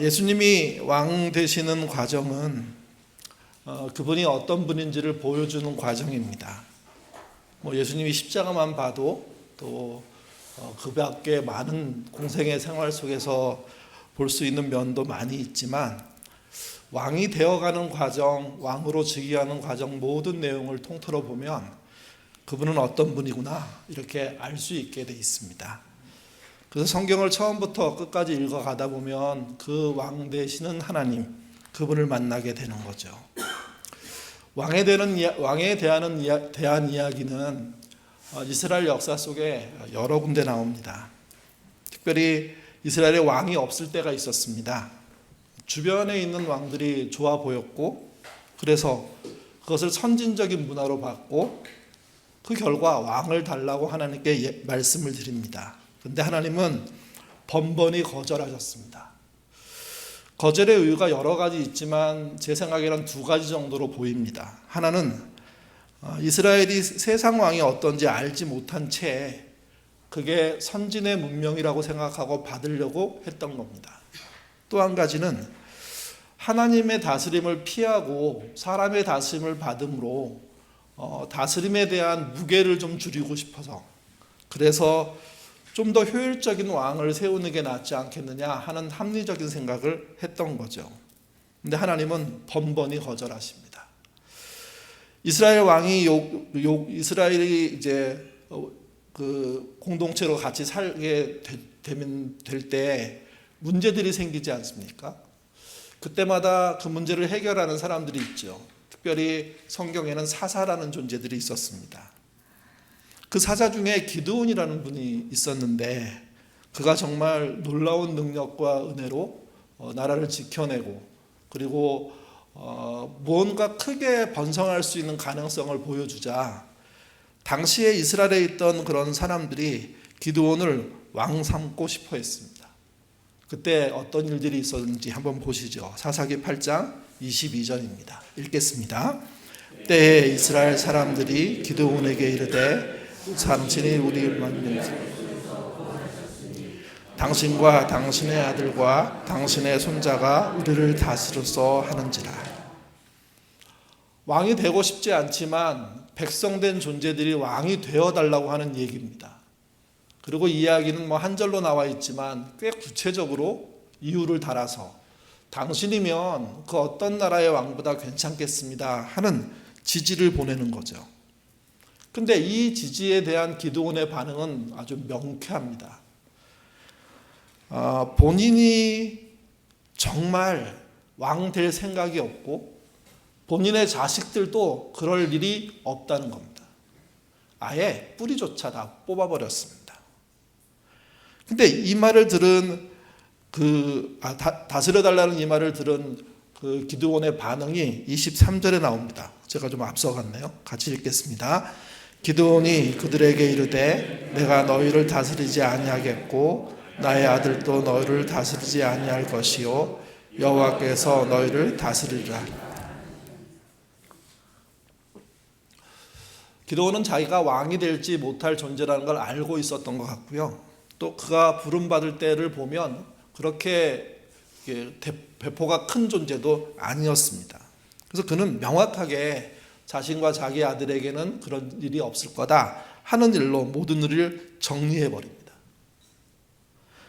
예수님이 왕 되시는 과정은 그분이 어떤 분인지를 보여주는 과정입니다. 예수님이 십자가만 봐도 또 그 밖에 많은 공생의 생활 속에서 볼 수 있는 면도 많이 있지만 왕이 되어가는 과정, 왕으로 즉위하는 과정 모든 내용을 통틀어 보면 그분은 어떤 분이구나 이렇게 알 수 있게 돼 있습니다. 그래서 성경을 처음부터 끝까지 읽어가다 보면 그 왕 되시는 하나님, 그분을 만나게 되는 거죠. 왕에 대한 이야기는 이스라엘 역사 속에 여러 군데 나옵니다. 특별히 이스라엘에 왕이 없을 때가 있었습니다. 주변에 있는 왕들이 좋아 보였고, 그래서 그것을 선진적인 문화로 봤고, 그 결과 왕을 달라고 하나님께 말씀을 드립니다. 그런데 하나님은 번번이 거절하셨습니다. 거절의 이유가 여러 가지 있지만 제 생각에는 두 가지 정도로 보입니다. 하나는 이스라엘이 세상 왕이 어떤지 알지 못한 채 그게 선진의 문명이라고 생각하고 받으려고 했던 겁니다. 또 한 가지는 하나님의 다스림을 피하고 사람의 다스림을 받음으로 다스림에 대한 무게를 좀 줄이고 싶어서, 그래서 좀 더 효율적인 왕을 세우는 게 낫지 않겠느냐 하는 합리적인 생각을 했던 거죠. 근데 하나님은 번번이 거절하십니다. 이스라엘 왕이 이스라엘이 이제 그 공동체로 같이 살게 될 때 문제들이 생기지 않습니까? 그때마다 그 문제를 해결하는 사람들이 있죠. 특별히 성경에는 사사라는 존재들이 있었습니다. 그 사자 중에 기드온이라는 분이 있었는데 그가 정말 놀라운 능력과 은혜로 나라를 지켜내고, 그리고 무언가 크게 번성할 수 있는 가능성을 보여주자 당시에 이스라엘에 있던 그런 사람들이 기드온을 왕 삼고 싶어 했습니다. 그때 어떤 일들이 있었는지 한번 보시죠. 사사기 8장 22절입니다. 읽겠습니다. 때에 이스라엘 사람들이 기드온에게 이르되 당신이 우리 당신과 당신의 아들과 당신의 손자가 우리를 다스려서 하는지라. 왕이 되고 싶지 않지만 백성된 존재들이 왕이 되어달라고 하는 얘기입니다. 그리고 이야기는 한 절로 나와 있지만 꽤 구체적으로 이유를 달아서 당신이면 그 어떤 나라의 왕보다 괜찮겠습니다 하는 지지를 보내는 거죠. 근데 이 지지에 대한 기드온의 반응은 아주 명쾌합니다. 본인이 정말 왕 될 생각이 없고 본인의 자식들도 그럴 일이 없다는 겁니다. 아예 뿌리조차 다 뽑아버렸습니다. 근데 이 말을 들은 다스려달라는 이 말을 들은 그 기드온의 반응이 23절에 나옵니다. 제가 좀 앞서갔네요. 같이 읽겠습니다. 기드온이 그들에게 이르되 내가 너희를 다스리지 아니하겠고 나의 아들도 너희를 다스리지 아니할 것이요 여호와께서 너희를 다스리리라. 기드온은 자기가 왕이 될지 못할 존재라는 걸 알고 있었던 것 같고요. 또 그가 부름받을 때를 보면 그렇게 배포가 큰 존재도 아니었습니다. 그래서 그는 명확하게 자신과 자기 아들에게는 그런 일이 없을 거다 하는 일로 모든 일을 정리해버립니다.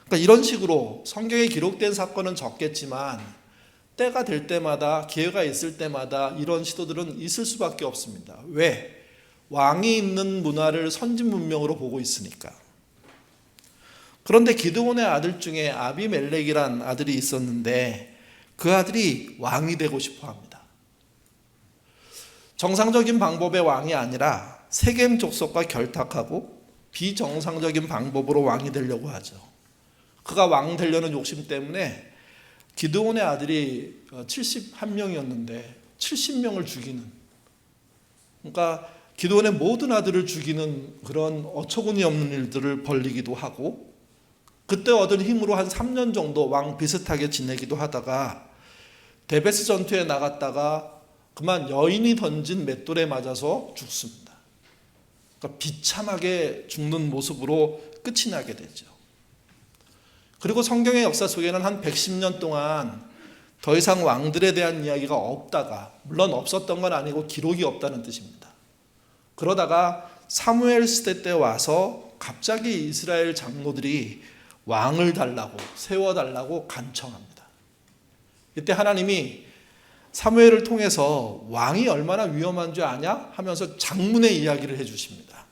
그러니까 이런 식으로 성경에 기록된 사건은 적겠지만 때가 될 때마다, 기회가 있을 때마다 이런 시도들은 있을 수밖에 없습니다. 왜? 왕이 있는 문화를 선진 문명으로 보고 있으니까. 그런데 기드온의 아들 중에 아비멜렉이란 아들이 있었는데 그 아들이 왕이 되고 싶어 합니다. 정상적인 방법의 왕이 아니라 세겜 족속과 결탁하고 비정상적인 방법으로 왕이 되려고 하죠. 그가 왕 되려는 욕심 때문에 기드온의 아들이 71명이었는데 70명을 죽이는, 그러니까 기드온의 모든 아들을 죽이는 그런 어처구니 없는 일들을 벌이기도 하고, 그때 얻은 힘으로 한 3년 정도 왕 비슷하게 지내기도 하다가 데베스 전투에 나갔다가 그만 여인이 던진 맷돌에 맞아서 죽습니다. 그러니까 비참하게 죽는 모습으로 끝이 나게 되죠. 그리고 성경의 역사 속에는 한 110년 동안 더 이상 왕들에 대한 이야기가 없다가, 물론 없었던 건 아니고 기록이 없다는 뜻입니다. 그러다가 사무엘 시대 때 와서 갑자기 이스라엘 장로들이 왕을 달라고, 세워달라고 간청합니다. 이때 하나님이 사무엘을 통해서 왕이 얼마나 위험한 줄 아냐? 하면서 장문의 이야기를 해주십니다.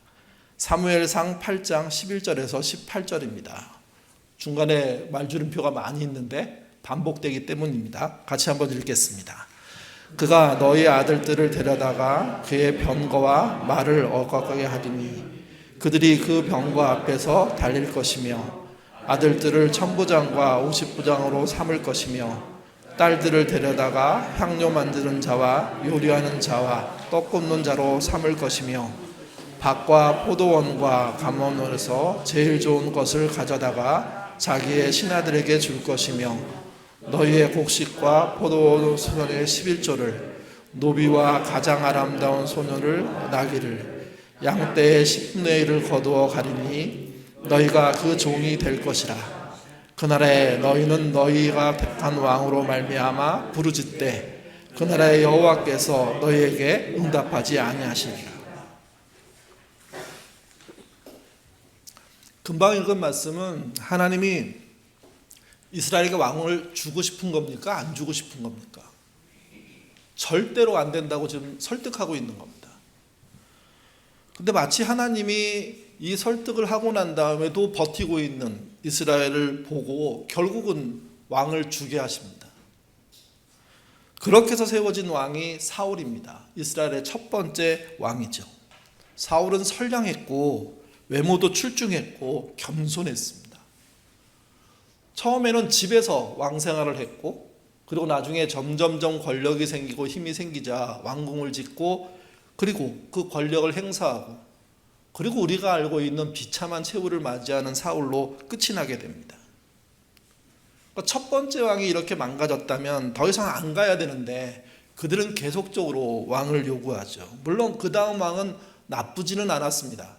사무엘상 8장 11절에서 18절입니다. 중간에 말줄임표가 많이 있는데 반복되기 때문입니다. 같이 한번 읽겠습니다. 그가 너희 아들들을 데려다가 그의 병거와 말을 억압하게 하리니 그들이 그 병거 앞에서 달릴 것이며 아들들을 천부장과 50부장으로 삼을 것이며 딸들을 데려다가 향료 만드는 자와 요리하는 자와 떡 굽는 자로 삼을 것이며 밭과 포도원과 감원원에서 제일 좋은 것을 가져다가 자기의 신하들에게 줄 것이며 너희의 곡식과 포도원 소년의 11조를 노비와 가장 아름다운 소녀를 나귀를 양떼의 10분의 1을 거두어 가리니 너희가 그 종이 될 것이라. 그날에 너희는 너희가 택한 왕으로 말미암아 부르짖되 그 나라의 여호와께서 너희에게 응답하지 아니하시리라. 금방 읽은 말씀은 하나님이 이스라엘에게 왕을 주고 싶은 겁니까? 안 주고 싶은 겁니까? 절대로 안 된다고 지금 설득하고 있는 겁니다. 근데 마치 하나님이 이 설득을 하고 난 다음에도 버티고 있는 이스라엘을 보고 결국은 왕을 주게 하십니다. 그렇게 해서 세워진 왕이 사울입니다. 이스라엘의 첫 번째 왕이죠. 사울은 선량했고 외모도 출중했고 겸손했습니다. 처음에는 집에서 왕 생활을 했고 그리고 나중에 점점점 권력이 생기고 힘이 생기자 왕궁을 짓고 그리고 그 권력을 행사하고 그리고 우리가 알고 있는 비참한 최후를 맞이하는 사울로 끝이 나게 됩니다. 첫 번째 왕이 이렇게 망가졌다면 더 이상 안 가야 되는데 그들은 계속적으로 왕을 요구하죠. 물론 그 다음 왕은 나쁘지는 않았습니다.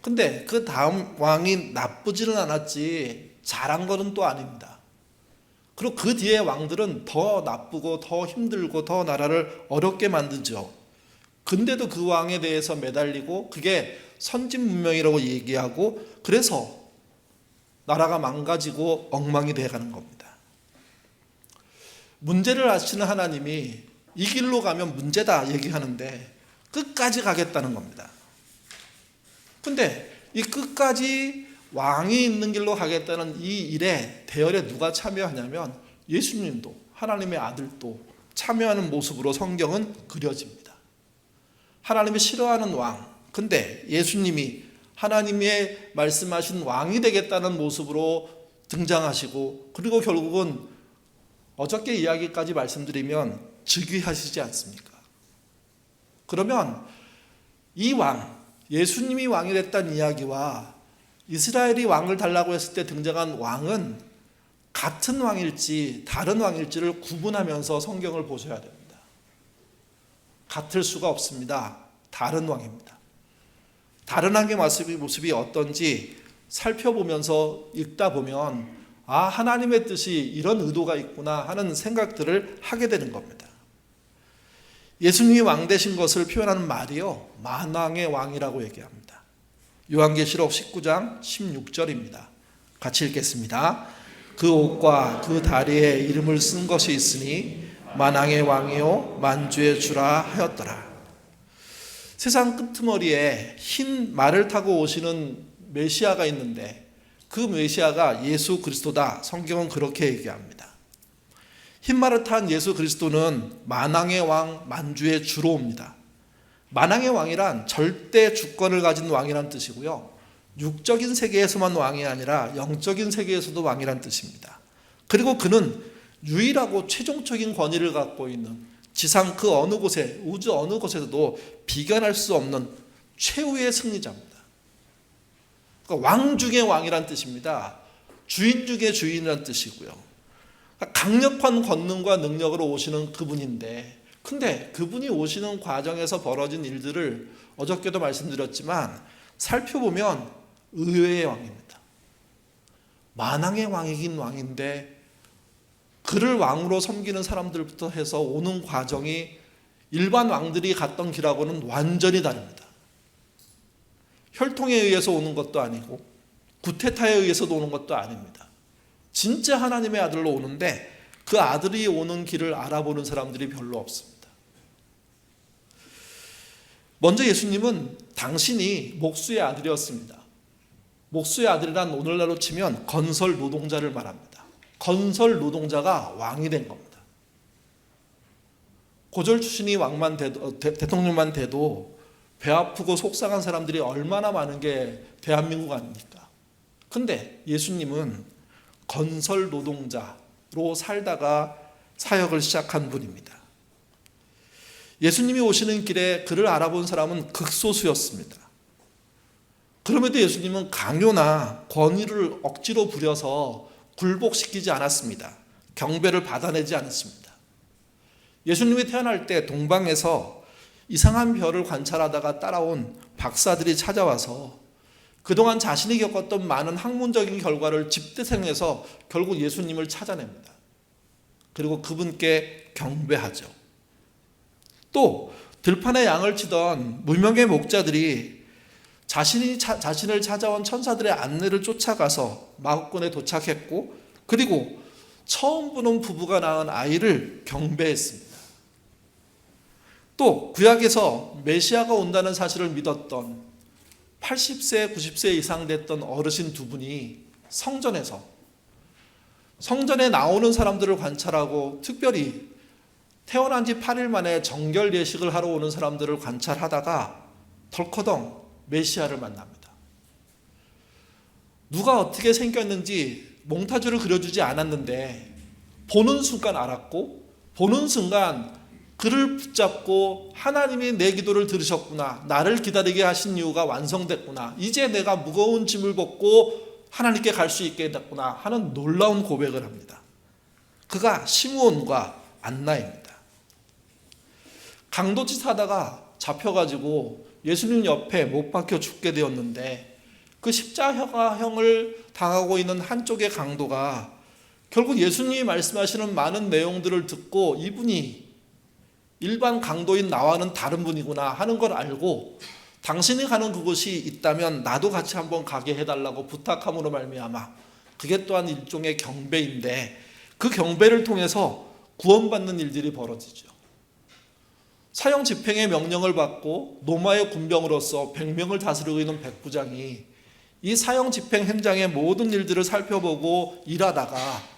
근데 그 다음 왕이 나쁘지는 않았지 잘한 거는 또 아닙니다. 그리고 그 뒤에 왕들은 더 나쁘고 더 힘들고 더 나라를 어렵게 만들죠. 근데도 그 왕에 대해서 매달리고 그게 선진 문명이라고 얘기하고 그래서 나라가 망가지고 엉망이 돼가는 겁니다. 문제를 아시는 하나님이 이 길로 가면 문제다 얘기하는데 끝까지 가겠다는 겁니다. 근데 이 끝까지 왕이 있는 길로 가겠다는 이 일에 대열에 누가 참여하냐면 예수님도 하나님의 아들도 참여하는 모습으로 성경은 그려집니다. 하나님이 싫어하는 왕, 근데 예수님이 하나님의 말씀하신 왕이 되겠다는 모습으로 등장하시고 그리고 결국은 어저께 이야기까지 말씀드리면 즉위하시지 않습니까? 그러면 이 왕, 예수님이 왕이 됐다는 이야기와 이스라엘이 왕을 달라고 했을 때 등장한 왕은 같은 왕일지 다른 왕일지를 구분하면서 성경을 보셔야 됩니다. 같을 수가 없습니다. 다른 왕입니다. 다른 왕의 모습이 어떤지 살펴보면서 읽다 보면 하나님의 뜻이 이런 의도가 있구나 하는 생각들을 하게 되는 겁니다. 예수님이 왕 되신 것을 표현하는 말이요 만왕의 왕이라고 얘기합니다. 요한계시록 19장 16절입니다. 같이 읽겠습니다. 그 옷과 그 다리에 이름을 쓴 것이 있으니 만왕의 왕이요 만주의 주라 하였더라. 세상 끄트머리에 흰 말을 타고 오시는 메시아가 있는데 그 메시아가 예수 그리스도다. 성경은 그렇게 얘기합니다. 흰 말을 탄 예수 그리스도는 만왕의 왕 만주의 주로 옵니다. 만왕의 왕이란 절대 주권을 가진 왕이란 뜻이고요. 육적인 세계에서만 왕이 아니라 영적인 세계에서도 왕이란 뜻입니다. 그리고 그는 유일하고 최종적인 권위를 갖고 있는 지상 그 어느 곳에 우주 어느 곳에서도 비견할 수 없는 최후의 승리자입니다. 그러니까 왕 중의 왕이란 뜻입니다. 주인 중의 주인이란 뜻이고요. 그러니까 강력한 권능과 능력으로 오시는 그분인데 근데 그분이 오시는 과정에서 벌어진 일들을 어저께도 말씀드렸지만 살펴보면 의외의 왕입니다. 만왕의 왕이긴 왕인데 그를 왕으로 섬기는 사람들부터 해서 오는 과정이 일반 왕들이 갔던 길하고는 완전히 다릅니다. 혈통에 의해서 오는 것도 아니고 구테타에 의해서 오는 것도 아닙니다. 진짜 하나님의 아들로 오는데 그 아들이 오는 길을 알아보는 사람들이 별로 없습니다. 먼저 예수님은 당신이 목수의 아들이었습니다. 목수의 아들이란 오늘날로 치면 건설 노동자를 말합니다. 건설 노동자가 왕이 된 겁니다. 고졸 출신이 왕만 돼도, 대통령만 돼도 배 아프고 속상한 사람들이 얼마나 많은 게 대한민국 아닙니까? 근데 예수님은 건설 노동자로 살다가 사역을 시작한 분입니다. 예수님이 오시는 길에 그를 알아본 사람은 극소수였습니다. 그럼에도 예수님은 강요나 권위를 억지로 부려서 굴복시키지 않았습니다. 경배를 받아내지 않았습니다. 예수님이 태어날 때 동방에서 이상한 별을 관찰하다가 따라온 박사들이 찾아와서 그동안 자신이 겪었던 많은 학문적인 결과를 집대성해서 결국 예수님을 찾아냅니다. 그리고 그분께 경배하죠. 또 들판에 양을 치던 무명의 목자들이 자신을 찾아온 천사들의 안내를 쫓아가서 마구간에 도착했고 그리고 처음 보는 부부가 낳은 아이를 경배했습니다. 또 구약에서 메시아가 온다는 사실을 믿었던 80세, 90세 이상 됐던 어르신 두 분이 성전에 나오는 사람들을 관찰하고 특별히 태어난 지 8일 만에 정결 예식을 하러 오는 사람들을 관찰하다가 덜커덩 메시아를 만납니다. 누가 어떻게 생겼는지 몽타주를 그려주지 않았는데 보는 순간 알았고 보는 순간 그를 붙잡고 하나님이 내 기도를 들으셨구나. 나를 기다리게 하신 이유가 완성됐구나. 이제 내가 무거운 짐을 벗고 하나님께 갈 수 있게 됐구나 하는 놀라운 고백을 합니다. 그가 시므온과 안나입니다. 강도짓 하다가 잡혀가지고 예수님 옆에 못 박혀 죽게 되었는데 그 십자가형을 당하고 있는 한쪽의 강도가 결국 예수님이 말씀하시는 많은 내용들을 듣고 이분이 일반 강도인 나와는 다른 분이구나 하는 걸 알고 당신이 가는 그곳이 있다면 나도 같이 한번 가게 해달라고 부탁함으로 말미암아 그게 또한 일종의 경배인데 그 경배를 통해서 구원받는 일들이 벌어지죠. 사형 집행의 명령을 받고 로마의 군병으로서 100명을 다스리고 있는 백부장이 이 사형 집행 현장의 모든 일들을 살펴보고 일하다가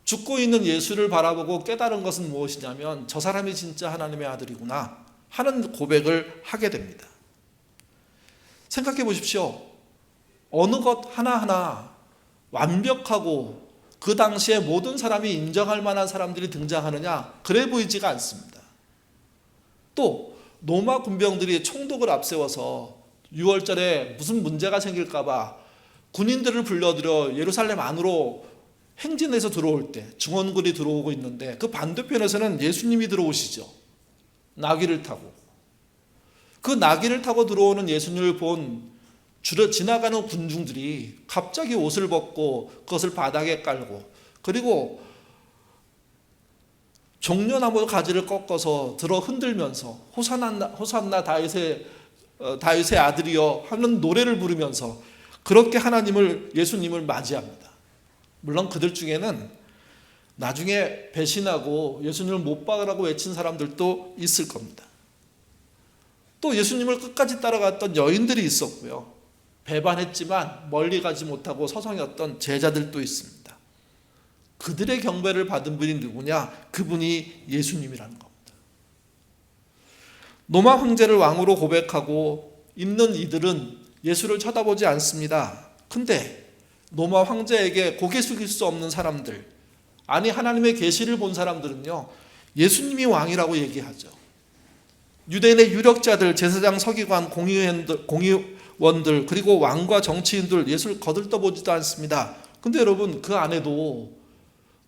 죽고 있는 예수를 바라보고 깨달은 것은 무엇이냐면 저 사람이 진짜 하나님의 아들이구나 하는 고백을 하게 됩니다. 생각해 보십시오. 어느 것 하나하나 완벽하고 그 당시에 모든 사람이 인정할 만한 사람들이 등장하느냐? 그래 보이지가 않습니다. 또 로마 군병들이 총독을 앞세워서 6월절에 무슨 문제가 생길까 봐 군인들을 불러들여 예루살렘 안으로 행진해서 들어올 때 증원군이 들어오고 있는데 그 반대편에서는 예수님이 들어오시죠. 나귀를 타고. 그 나귀를 타고 들어오는 예수님을 본 지나가는 군중들이 갑자기 옷을 벗고 그것을 바닥에 깔고 그리고 종려나무 가지를 꺾어서 들어 흔들면서 호산나 다윗의 아들이여 하는 노래를 부르면서 그렇게 예수님을 맞이합니다. 물론 그들 중에는 나중에 배신하고 예수님을 못 박으라고 외친 사람들도 있을 겁니다. 또 예수님을 끝까지 따라갔던 여인들이 있었고요. 배반했지만 멀리 가지 못하고 서성였던 제자들도 있습니다. 그들의 경배를 받은 분이 누구냐? 그분이 예수님이라는 겁니다. 로마 황제를 왕으로 고백하고 있는 이들은 예수를 쳐다보지 않습니다. 근데 로마 황제에게 고개 숙일 수 없는 사람들, 아니 하나님의 계시를 본 사람들은요, 예수님이 왕이라고 얘기하죠. 유대인의 유력자들, 제사장, 서기관, 공의원들, 그리고 왕과 정치인들 예수를 거들떠보지도 않습니다. 근데 여러분, 그 안에도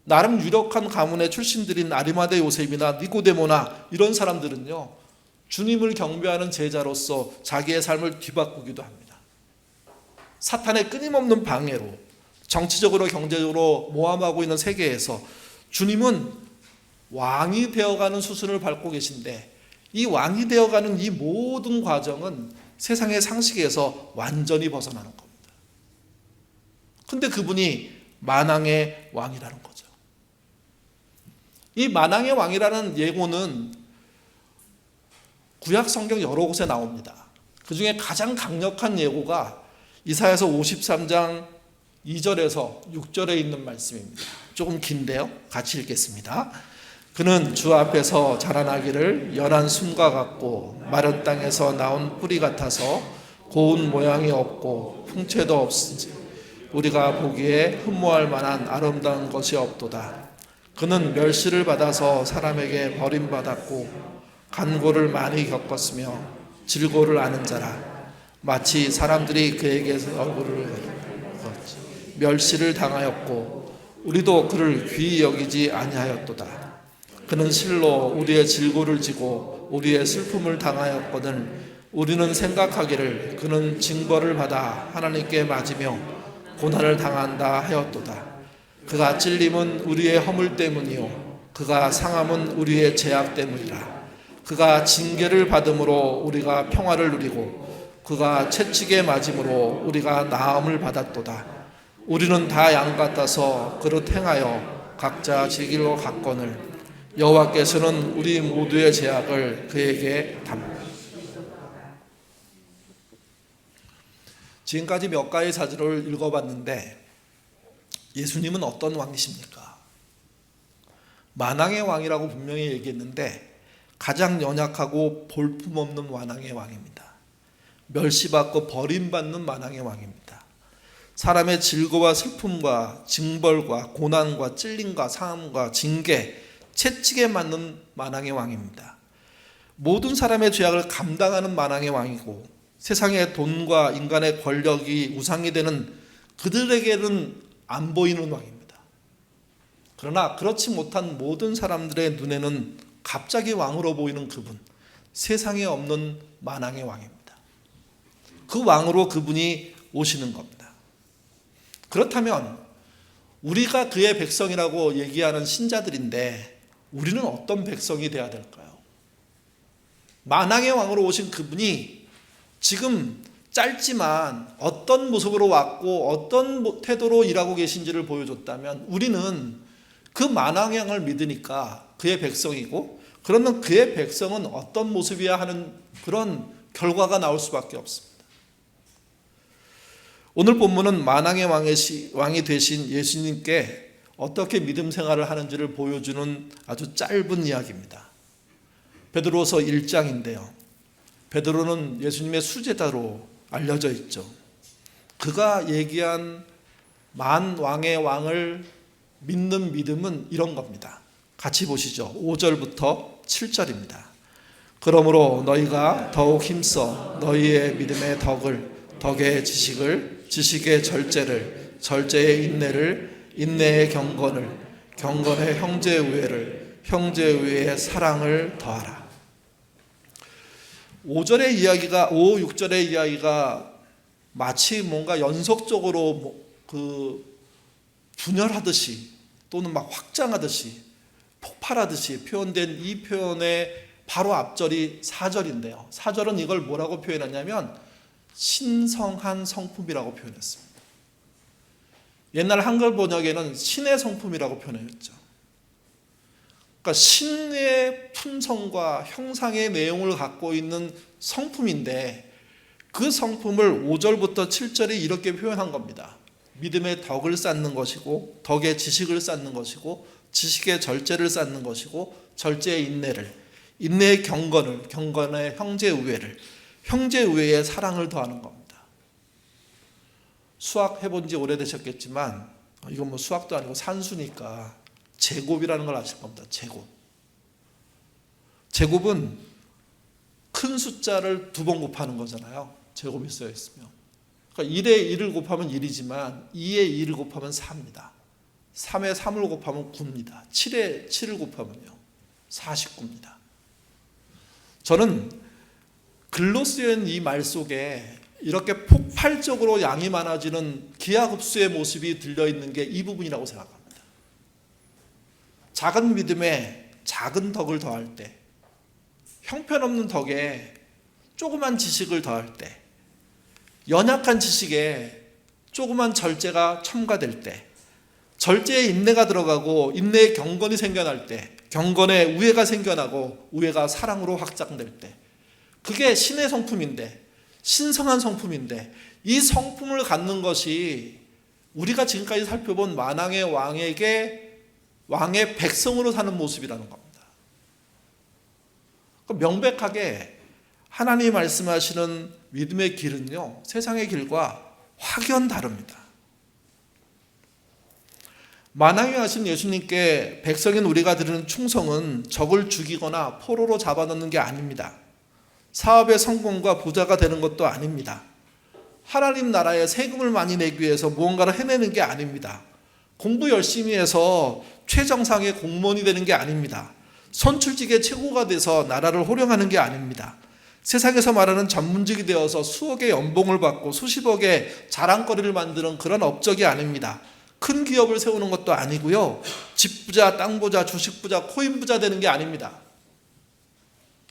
나름 유력한 가문의 출신들인 아리마대 요셉이나 니고데모나 이런 사람들은요, 주님을 경배하는 제자로서 자기의 삶을 뒤바꾸기도 합니다. 사탄의 끊임없는 방해로 정치적으로 경제적으로 모함하고 있는 세계에서 주님은 왕이 되어가는 수순을 밟고 계신데, 이 왕이 되어가는 이 모든 과정은 세상의 상식에서 완전히 벗어나는 겁니다. 근데 그분이 만왕의 왕이라는 거죠. 이 만왕의 왕이라는 예고는 구약 성경 여러 곳에 나옵니다. 그 중에 가장 강력한 예고가 이사야서 53장 2절에서 6절에 있는 말씀입니다. 조금 긴데요. 같이 읽겠습니다. 그는 주 앞에서 자라나기를 연한 순과 같고 마른 땅에서 나온 뿌리 같아서 고운 모양이 없고 풍채도 없으니 우리가 보기에 흠모할 만한 아름다운 것이 없도다. 그는 멸시를 받아서 사람에게 버림받았고 간고를 많이 겪었으며 질고를 아는 자라. 마치 사람들이 그에게서 얼굴을 멸시를 당하였고 우리도 그를 귀히 여기지 아니하였도다. 그는 실로 우리의 질고를 지고 우리의 슬픔을 당하였거든 우리는 생각하기를 그는 징벌을 받아 하나님께 맞으며 고난을 당한다 하였도다. 그가 찔림은 우리의 허물 때문이요 그가 상함은 우리의 죄악 때문이라. 그가 징계를 받음으로 우리가 평화를 누리고 그가 채찍에 맞음으로 우리가 나음을 받았도다. 우리는 다 양 같아서 그릇 행하여 각자 제 길로 갔거늘 여호와께서는 우리 모두의 죄악을 그에게 지금까지 몇 가지 사절을 읽어봤는데 예수님은 어떤 왕이십니까? 만왕의 왕이라고 분명히 얘기했는데 가장 연약하고 볼품없는 만왕의 왕입니다. 멸시받고 버림받는 만왕의 왕입니다. 사람의 질고와 슬픔과 징벌과 고난과 찔림과 상함과 징계, 채찍에 맞는 만왕의 왕입니다. 모든 사람의 죄악을 감당하는 만왕의 왕이고 세상의 돈과 인간의 권력이 우상이 되는 그들에게는 안 보이는 왕입니다. 그러나 그렇지 못한 모든 사람들의 눈에는 갑자기 왕으로 보이는 그분, 세상에 없는 만왕의 왕입니다. 그 왕으로 그분이 오시는 겁니다. 그렇다면 우리가 그의 백성이라고 얘기하는 신자들인데 우리는 어떤 백성이 되어야 될까요? 만왕의 왕으로 오신 그분이 지금 짧지만 어떤 모습으로 왔고 어떤 태도로 일하고 계신지를 보여줬다면 우리는 그 만왕의 왕을 믿으니까 그의 백성이고, 그러면 그의 백성은 어떤 모습이야 하는 그런 결과가 나올 수밖에 없습니다. 오늘 본문은 만왕의 왕이 되신 예수님께 어떻게 믿음 생활을 하는지를 보여주는 아주 짧은 이야기입니다. 베드로서 1장인데요. 베드로는 예수님의 수제자로 알려져 있죠. 그가 얘기한 만왕의 왕을 믿는 믿음은 이런 겁니다. 같이 보시죠. 5절부터 7절입니다. 그러므로 너희가 더욱 힘써 너희의 믿음의 덕을, 덕의 지식을, 지식의 절제를, 절제의 인내를, 인내의 경건을, 경건의 형제 우애를, 형제 우애의 사랑을 더하라. 5절의 이야기가 5, 6절의 이야기가 마치 뭔가 연속적으로 분열하듯이 또는 막 확장하듯이 폭발하듯이 표현된 이 표현의 바로 앞절이 4절인데요. 4절은 이걸 뭐라고 표현하냐면 신성한 성품이라고 표현했습니다. 옛날 한글 번역에는 신의 성품이라고 표현했죠. 그러니까 신의 품성과 형상의 내용을 갖고 있는 성품인데 그 성품을 5절부터 7절이 이렇게 표현한 겁니다. 믿음의 덕을 쌓는 것이고, 덕의 지식을 쌓는 것이고, 지식의 절제를 쌓는 것이고, 절제의 인내를, 인내의 경건을, 경건의 형제 우애를, 형제 우애의 사랑을 더하는 겁니다. 수학 해본 지 오래되셨겠지만 이건 뭐 수학도 아니고 산수니까 제곱이라는 걸 아실 겁니다. 제곱은 큰 숫자를 2번 곱하는 거잖아요. 제곱이 쓰여 있으면. 그러니까 1에 1을 곱하면 1이지만 2에 2를 곱하면 4입니다. 3에 3을 곱하면 9입니다. 7에 7을 곱하면요 49입니다. 저는 글로 쓰인 이 말 속에 이렇게 폭발적으로 양이 많아지는 기하급수의 모습이 들려있는 게 이 부분이라고 생각합니다. 작은 믿음에 작은 덕을 더할 때, 형편없는 덕에 조그만 지식을 더할 때, 연약한 지식에 조그만 절제가 첨가될 때, 절제에 인내가 들어가고 인내에 경건이 생겨날 때, 경건에 우애가 생겨나고 우애가 사랑으로 확장될 때, 그게 신의 성품인데, 신성한 성품인데, 이 성품을 갖는 것이 우리가 지금까지 살펴본 만왕의 왕의 백성으로 사는 모습이라는 겁니다. 명백하게 하나님이 말씀하시는 믿음의 길은요, 세상의 길과 확연 다릅니다. 만왕에 하신 예수님께 백성인 우리가 드리는 충성은 적을 죽이거나 포로로 잡아넣는 게 아닙니다. 사업의 성공과 부자가 되는 것도 아닙니다. 하나님 나라에 세금을 많이 내기 위해서 무언가를 해내는 게 아닙니다. 공부 열심히 해서 최정상의 공무원이 되는 게 아닙니다. 선출직의 최고가 돼서 나라를 호령하는 게 아닙니다. 세상에서 말하는 전문직이 되어서 수억의 연봉을 받고 수십억의 자랑거리를 만드는 그런 업적이 아닙니다. 큰 기업을 세우는 것도 아니고요. 집부자, 땅부자, 주식부자, 코인부자 되는 게 아닙니다.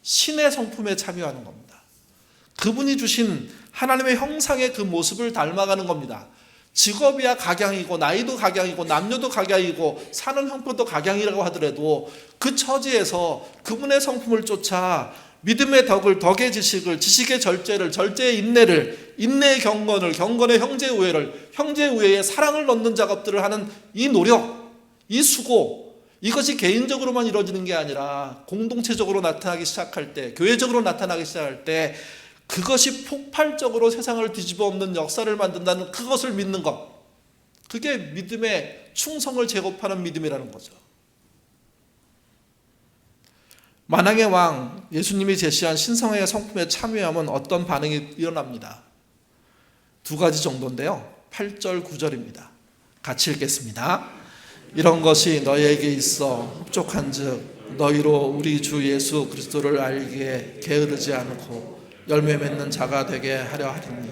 신의 성품에 참여하는 겁니다. 그분이 주신 하나님의 형상의 그 모습을 닮아가는 겁니다. 직업이야 각양이고 나이도 각양이고 남녀도 각양이고 사는 형편도 각양이라고 하더라도 그 처지에서 그분의 성품을 쫓아 믿음의 덕을, 덕의 지식을, 지식의 절제를, 절제의 인내를, 인내의 경건을, 경건의 형제의 우애를, 형제의 우애에 사랑을 넣는 작업들을 하는 이 노력, 이 수고, 이것이 개인적으로만 이루어지는 게 아니라 공동체적으로 나타나기 시작할 때, 교회적으로 나타나기 시작할 때 그것이 폭발적으로 세상을 뒤집어 엎는 역사를 만든다는 그것을 믿는 것, 그게 믿음의 충성을 제곱하는 믿음이라는 거죠. 만왕의 왕 예수님이 제시한 신성의 성품에 참여하면 어떤 반응이 일어납니다. 두 가지 정도인데요. 8절 9절입니다. 같이 읽겠습니다. 이런 것이 너희에게 있어 흡족한즉 너희로 우리 주 예수 그리스도를 알기에 게으르지 않고 열매 맺는 자가 되게 하려 하리니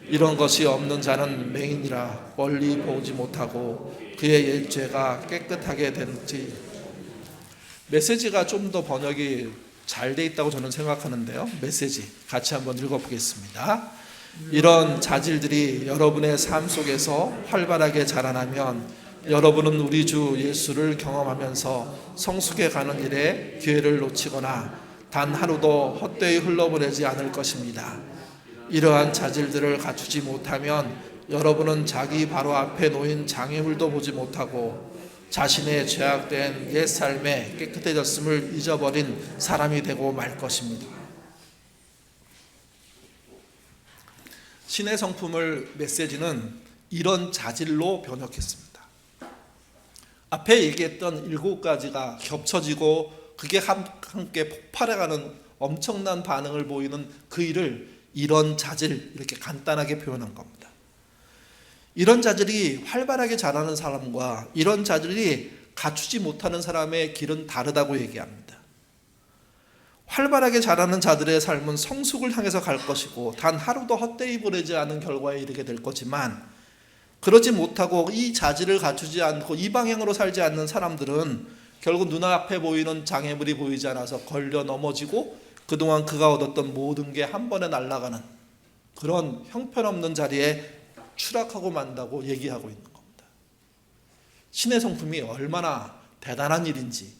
이런 것이 없는 자는 맹인이라 멀리 보지 못하고 그의 일죄가 깨끗하게 된지. 메시지가 좀 더 번역이 잘 돼 있다고 저는 생각하는데요. 메시지 같이 한번 읽어보겠습니다. 이런 자질들이 여러분의 삶 속에서 활발하게 자라나면 여러분은 우리 주 예수를 경험하면서 성숙해 가는 일에 기회를 놓치거나 단 하루도 헛되이 흘러보내지 않을 것입니다. 이러한 자질들을 갖추지 못하면 여러분은 자기 바로 앞에 놓인 장애물도 보지 못하고 자신의 죄악된 옛 삶에 깨끗해졌음을 잊어버린 사람이 되고 말 것입니다. 신의 성품을 메시지는 이런 자질로 번역했습니다. 앞에 얘기했던 7가지가 겹쳐지고 그게 함께 폭발해가는 엄청난 반응을 보이는 그 일을 이런 자질, 이렇게 간단하게 표현한 겁니다. 이런 자질이 활발하게 자라는 사람과 이런 자질이 갖추지 못하는 사람의 길은 다르다고 얘기합니다. 활발하게 자라는 자들의 삶은 성숙을 향해서 갈 것이고 단 하루도 헛되이 보내지 않은 결과에 이르게 될 거지만, 그러지 못하고 이 자질을 갖추지 않고 이 방향으로 살지 않는 사람들은 결국 눈앞에 보이는 장애물이 보이지 않아서 걸려 넘어지고 그동안 그가 얻었던 모든 게 한 번에 날아가는 그런 형편없는 자리에 추락하고 만다고 얘기하고 있는 겁니다. 신의 성품이 얼마나 대단한 일인지,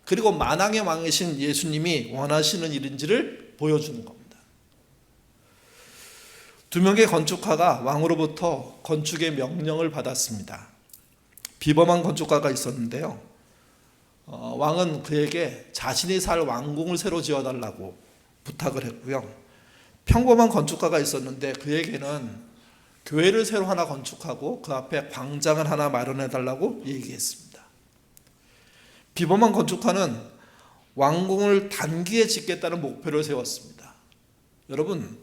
그리고 만왕의 왕이신 예수님이 원하시는 일인지를 보여주는 겁니다. 2명의 건축가가 왕으로부터 건축의 명령을 받았습니다. 비범한 건축가가 있었는데요. 왕은 그에게 자신이 살 왕궁을 새로 지어달라고 부탁을 했고요. 평범한 건축가가 있었는데 그에게는 교회를 새로 하나 건축하고 그 앞에 광장을 하나 마련해달라고 얘기했습니다. 비범한 건축가는 왕궁을 단기에 짓겠다는 목표를 세웠습니다. 여러분,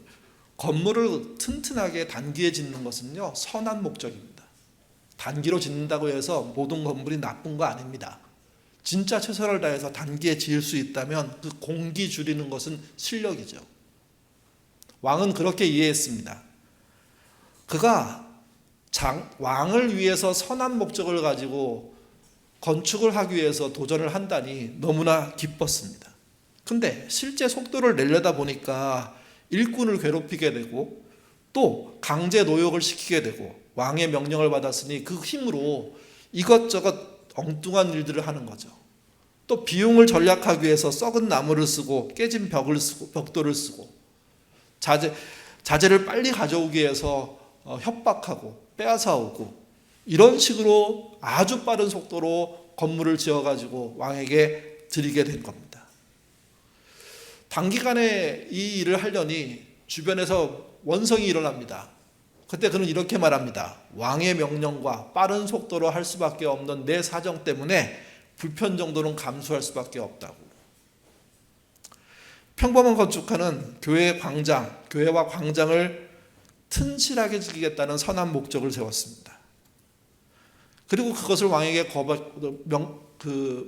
건물을 튼튼하게 단기에 짓는 것은요, 선한 목적입니다. 단기로 짓는다고 해서 모든 건물이 나쁜 거 아닙니다. 진짜 최선을 다해서 단기에 지을 수 있다면 그 공기 줄이는 것은 실력이죠. 왕은 그렇게 이해했습니다. 그가 왕을 위해서 선한 목적을 가지고 건축을 하기 위해서 도전을 한다니 너무나 기뻤습니다. 근데 실제 속도를 내려다 보니까 일꾼을 괴롭히게 되고 또 강제 노역을 시키게 되고 왕의 명령을 받았으니 그 힘으로 이것저것 엉뚱한 일들을 하는 거죠. 또 비용을 절약하기 위해서 썩은 나무를 쓰고 깨진 벽돌을 쓰고 자재를 빨리 가져오기 위해서 협박하고 빼앗아오고 이런 식으로 아주 빠른 속도로 건물을 지어가지고 왕에게 드리게 된 겁니다. 단기간에 이 일을 하려니 주변에서 원성이 일어납니다. 그때 그는 이렇게 말합니다. 왕의 명령과 빠른 속도로 할 수밖에 없는 내 사정 때문에 불편 정도는 감수할 수밖에 없다고. 평범한 건축가는 교회와 광장을 튼실하게 지키겠다는 선한 목적을 세웠습니다. 그리고 그것을 왕에게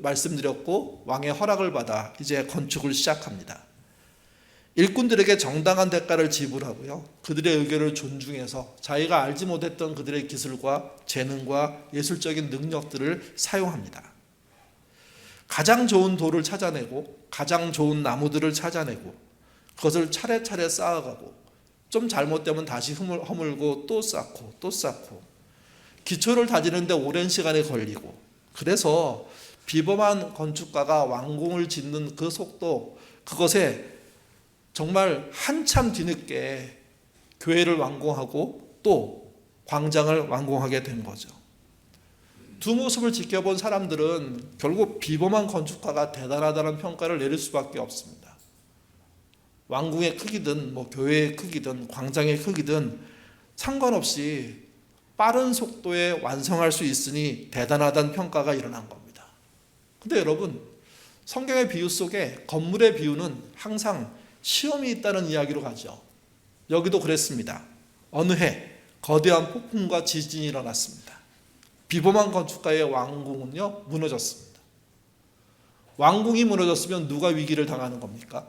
말씀드렸고 왕의 허락을 받아 이제 건축을 시작합니다. 일꾼들에게 정당한 대가를 지불하고요. 그들의 의견을 존중해서 자기가 알지 못했던 그들의 기술과 재능과 예술적인 능력들을 사용합니다. 가장 좋은 돌을 찾아내고 가장 좋은 나무들을 찾아내고 그것을 차례차례 쌓아가고 좀 잘못되면 다시 허물고 또 쌓고 또 쌓고 기초를 다지는데 오랜 시간이 걸리고 그래서 비범한 건축가가 왕궁을 짓는 그 속도 그것에 정말 한참 뒤늦게 교회를 완공하고 또 광장을 완공하게 된 거죠. 두 모습을 지켜본 사람들은 결국 비범한 건축가가 대단하다는 평가를 내릴 수밖에 없습니다. 왕궁의 크기든 교회의 크기든 광장의 크기든 상관없이 빠른 속도에 완성할 수 있으니 대단하다는 평가가 일어난 겁니다. 근데 여러분, 성경의 비유 속에 건물의 비유는 항상 시험이 있다는 이야기로 가죠. 여기도 그랬습니다. 어느 해 거대한 폭풍과 지진이 일어났습니다. 비범한 건축가의 왕궁은요 무너졌습니다. 왕궁이 무너졌으면 누가 위기를 당하는 겁니까?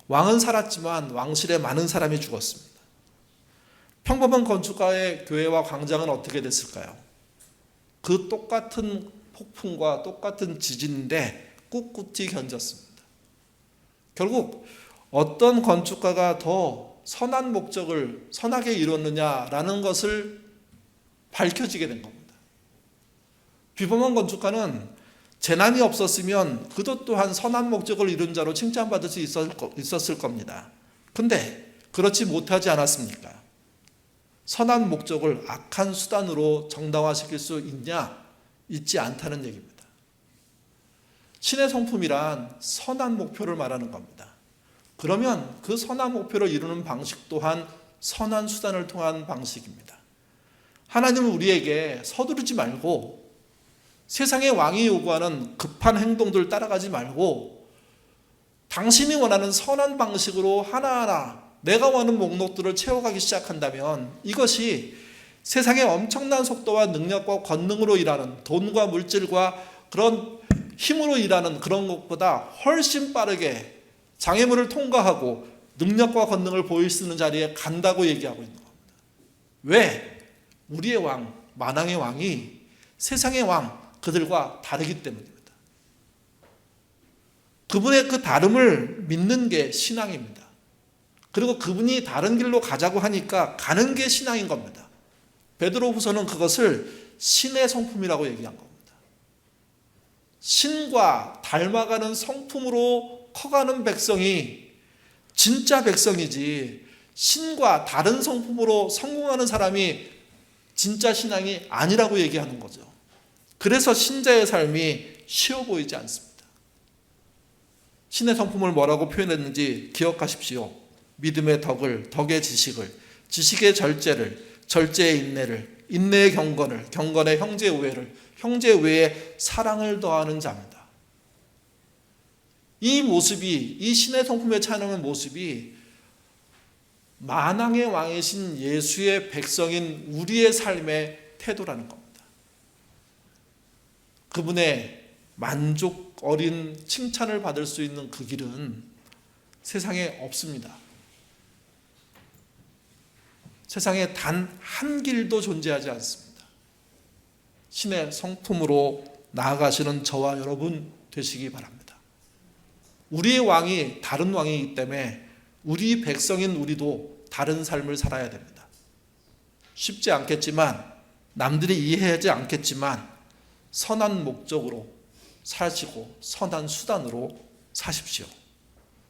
왕은 살았지만 왕실에 많은 사람이 죽었습니다. 평범한 건축가의 교회와 광장은 어떻게 됐을까요? 그 똑같은 폭풍과 똑같은 지진인데 꿋꿋이 견뎠습니다. 결국 어떤 건축가가 더 선한 목적을 선하게 이뤘느냐라는 것을 밝혀지게 된 겁니다. 비범한 건축가는 재난이 없었으면 그도 또한 선한 목적을 이룬 자로 칭찬받을 수 있었을 겁니다. 근데 그렇지 못하지 않았습니까? 선한 목적을 악한 수단으로 정당화시킬 수 있지 않다는 얘기입니다. 신의 성품이란 선한 목표를 말하는 겁니다. 그러면 그 선한 목표를 이루는 방식 또한 선한 수단을 통한 방식입니다. 하나님은 우리에게 서두르지 말고 세상의 왕이 요구하는 급한 행동들 따라가지 말고 당신이 원하는 선한 방식으로 하나하나 내가 원하는 목록들을 채워가기 시작한다면 이것이 세상의 엄청난 속도와 능력과 권능으로 일하는 돈과 물질과 그런 힘으로 일하는 그런 것보다 훨씬 빠르게 장애물을 통과하고 능력과 권능을 보일 수 있는 자리에 간다고 얘기하고 있는 겁니다. 왜? 우리의 왕, 만왕의 왕이 세상의 왕, 그들과 다르기 때문입니다. 그분의 그 다름을 믿는 게 신앙입니다. 그리고 그분이 다른 길로 가자고 하니까 가는 게 신앙인 겁니다. 베드로후서는 그것을 신의 성품이라고 얘기한 겁니다. 신과 닮아가는 성품으로 커가는 백성이 진짜 백성이지 신과 다른 성품으로 성공하는 사람이 진짜 신앙이 아니라고 얘기하는 거죠. 그래서 신자의 삶이 쉬워 보이지 않습니다. 신의 성품을 뭐라고 표현했는지 기억하십시오. 믿음의 덕을, 덕의 지식을, 지식의 절제를, 절제의 인내를, 인내의 경건을, 경건의 형제 우애를, 형제 우애에 사랑을 더하는 자입니다. 이 모습이, 이 신의 성품에 찬양하는 모습이 만왕의 왕이신 예수의 백성인 우리의 삶의 태도라는 겁니다. 그분의 만족 어린 칭찬을 받을 수 있는 그 길은 세상에 없습니다. 세상에 단 한 길도 존재하지 않습니다. 신의 성품으로 나아가시는 저와 여러분 되시기 바랍니다. 우리의 왕이 다른 왕이기 때문에 우리 백성인 우리도 다른 삶을 살아야 됩니다. 쉽지 않겠지만, 남들이 이해하지 않겠지만 선한 목적으로 사시고 선한 수단으로 사십시오.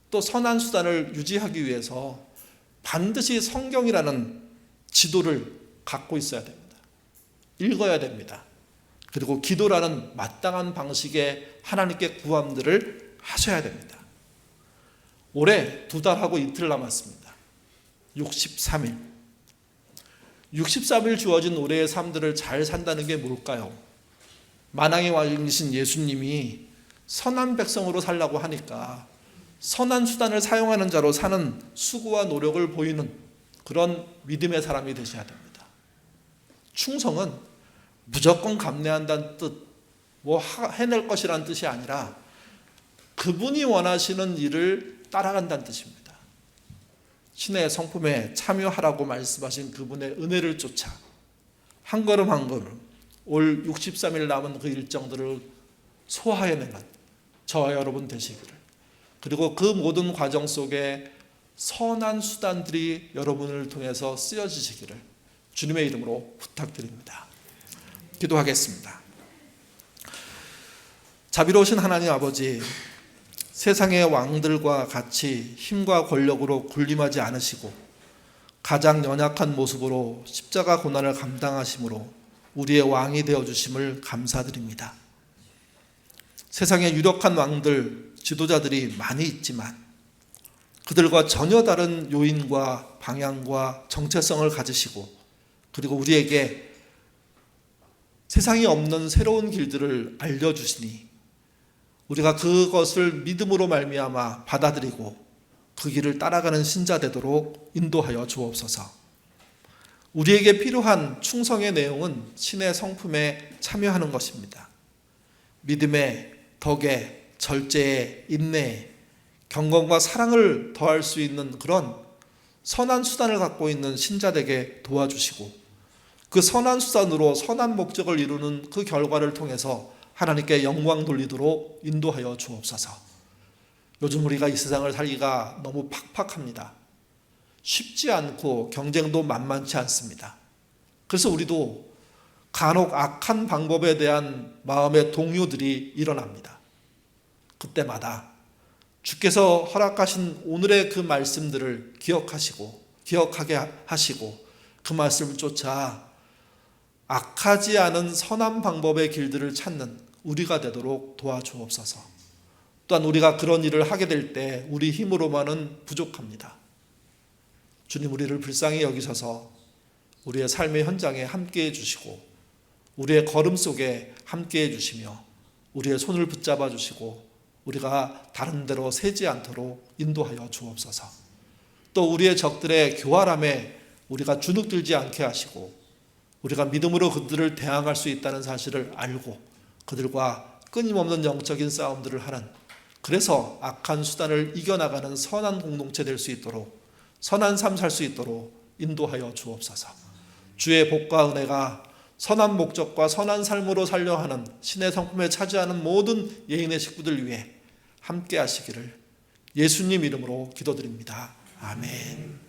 또 선한 수단을 유지하기 위해서 반드시 성경이라는 지도를 갖고 있어야 됩니다. 읽어야 됩니다. 그리고 기도라는 마땅한 방식의 하나님께 구함들을 하셔야 됩니다. 올해 2달하고 이틀 남았습니다. 63일. 63일 주어진 올해의 삶들을 잘 산다는 게 뭘까요? 만왕의 왕이신 예수님이 선한 백성으로 살라고 하니까 선한 수단을 사용하는 자로 사는 수고와 노력을 보이는 그런 믿음의 사람이 되셔야 됩니다. 충성은 무조건 감내한다는 뜻, 해낼 것이라는 뜻이 아니라 그분이 원하시는 일을 따라간다는 뜻입니다. 신의 성품에 참여하라고 말씀하신 그분의 은혜를 쫓아 한 걸음 한 걸음 올 63일 남은 그 일정들을 소화해내는 저와 여러분 되시기를, 그리고 그 모든 과정 속에 선한 수단들이 여러분을 통해서 쓰여지시기를 주님의 이름으로 부탁드립니다. 기도하겠습니다. 자비로우신 하나님 아버지, 세상의 왕들과 같이 힘과 권력으로 군림하지 않으시고 가장 연약한 모습으로 십자가 고난을 감당하심으로 우리의 왕이 되어주심을 감사드립니다. 세상에 유력한 왕들, 지도자들이 많이 있지만 그들과 전혀 다른 요인과 방향과 정체성을 가지시고, 그리고 우리에게 세상에 없는 새로운 길들을 알려주시니 우리가 그것을 믿음으로 말미암아 받아들이고 그 길을 따라가는 신자 되도록 인도하여 주옵소서. 우리에게 필요한 충성의 내용은 신의 성품에 참여하는 것입니다. 믿음에, 덕에, 절제에, 인내에, 경건과 사랑을 더할 수 있는 그런 선한 수단을 갖고 있는 신자 되게 도와주시고, 그 선한 수단으로 선한 목적을 이루는 그 결과를 통해서 하나님께 영광 돌리도록 인도하여 주옵소서. 요즘 우리가 이 세상을 살기가 너무 팍팍합니다. 쉽지 않고 경쟁도 만만치 않습니다. 그래서 우리도 간혹 악한 방법에 대한 마음의 동요들이 일어납니다. 그때마다 주께서 허락하신 오늘의 그 말씀들을 기억하게 하시고 그 말씀을 쫓아 악하지 않은 선한 방법의 길들을 찾는 우리가 되도록 도와주옵소서. 또한 우리가 그런 일을 하게 될 때 우리 힘으로만은 부족합니다. 주님, 우리를 불쌍히 여기셔서 우리의 삶의 현장에 함께해 주시고 우리의 걸음 속에 함께해 주시며 우리의 손을 붙잡아 주시고 우리가 다른 데로 새지 않도록 인도하여 주옵소서. 또 우리의 적들의 교활함에 우리가 주눅들지 않게 하시고 우리가 믿음으로 그들을 대항할 수 있다는 사실을 알고 그들과 끊임없는 영적인 싸움들을 하는, 그래서 악한 수단을 이겨나가는 선한 공동체 될 수 있도록, 선한 삶 살 수 있도록 인도하여 주옵소서. 주의 복과 은혜가 선한 목적과 선한 삶으로 살려 하는 신의 성품에 차지하는 모든 예인의 식구들 위해 함께 하시기를 예수님 이름으로 기도드립니다. 아멘.